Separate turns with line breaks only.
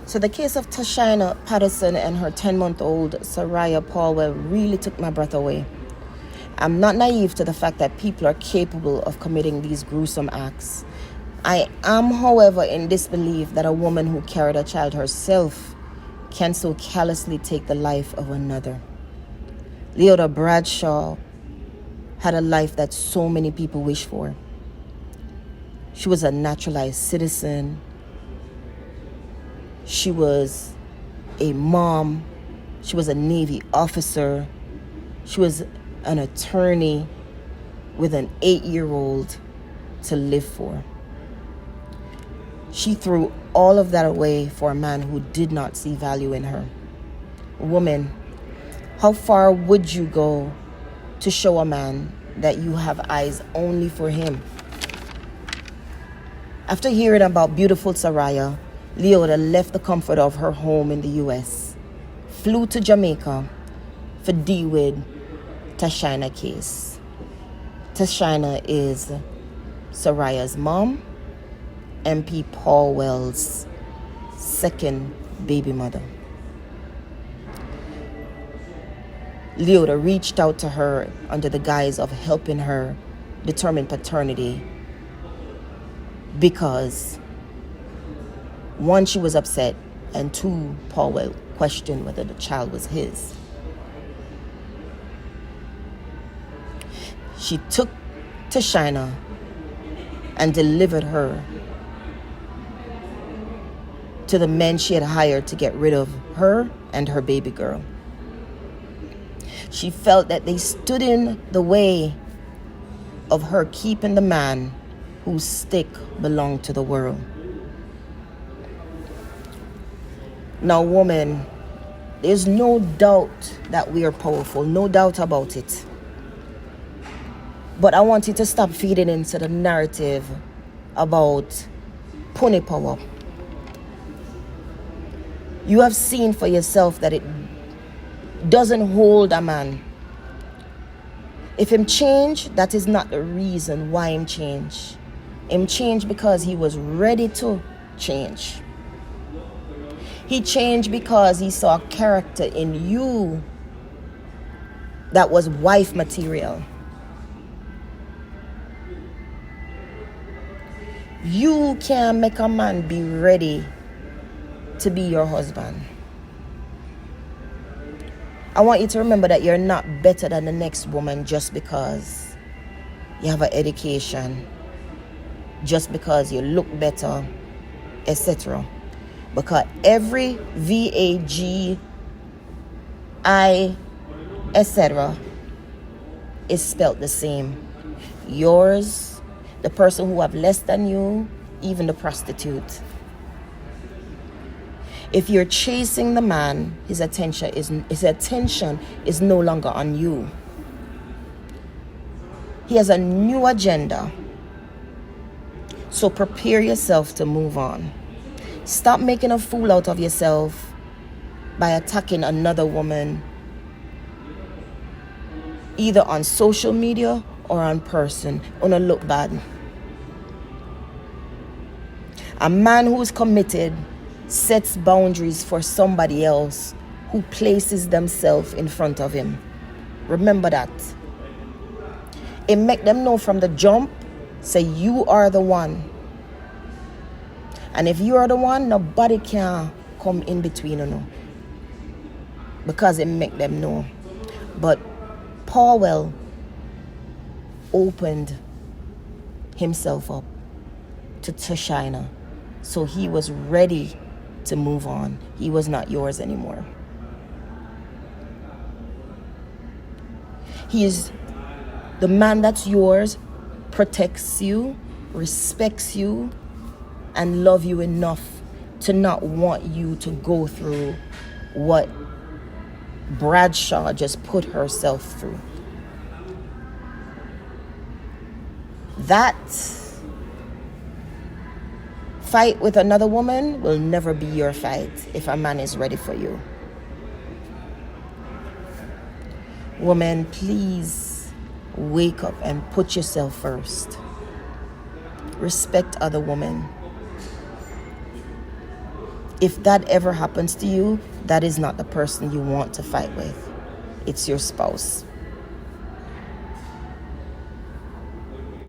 So the case of Toshyna Patterson and her 10-month-old Sarayah Paulwell really took my breath away. I'm not naive to the fact that people are capable of committing these gruesome acts. I am, however, in disbelief that a woman who carried a child herself can so callously take the life of another. Leoda Bradshaw had a life that so many people wish for. She was a naturalized citizen. She was a mom. She was a Navy officer. She was an attorney with an 8-year-old to live for. She threw all of that away for a man who did not see value in her. Woman, how far would you go to show a man that you have eyes only for him? After hearing about beautiful Sarayah, Leoda left the comfort of her home in the U.S., flew to Jamaica for deal with Toshyna case. Toshyna is Sarayah's mom, MP Paulwell's second baby mother. Leoda reached out to her under the guise of helping her determine paternity because, one, she was upset, and two, Paulwell questioned whether the child was his. She took Toshyna and delivered her to the men she had hired to get rid of her and her baby girl. She felt that they stood in the way of her keeping the man whose stick belonged to the world. Now, woman, there's no doubt that we are powerful, no doubt about it. But I want you to stop feeding into the narrative about pony power. You have seen for yourself that it doesn't hold a man. If him change, that is not the reason why him change. Him change because he was ready to change. He changed because he saw a character in you that was wife material. You can make a man be ready to be your husband. I want you to remember that you're not better than the next woman just because you have an education, just because you look better, etc. Because every VAGI, etc. is spelt the same. Yours, the person who have less than you, even the prostitute. If you're chasing the man, his attention is no longer on you. He has a new agenda. So prepare yourself to move on. Stop making a fool out of yourself by attacking another woman, either on social media or on person. Gonna look bad. A man who is committed sets boundaries for somebody else who places themselves in front of him. Remember that. It make them know from the jump, say you are the one. And if you are the one, nobody can come in between you know, because it make them know. But Paulwell opened himself up to Toshyna, so he was ready to move on. He was not yours anymore. He is the man that's yours, protects you, respects you, and love you enough to not want you to go through what Bradshaw just put herself through. That fight with another woman will never be your fight if a man is ready for you. Woman, please wake up and put yourself first. Respect other women. If that ever happens to you, that is not the person you want to fight with. It's your spouse.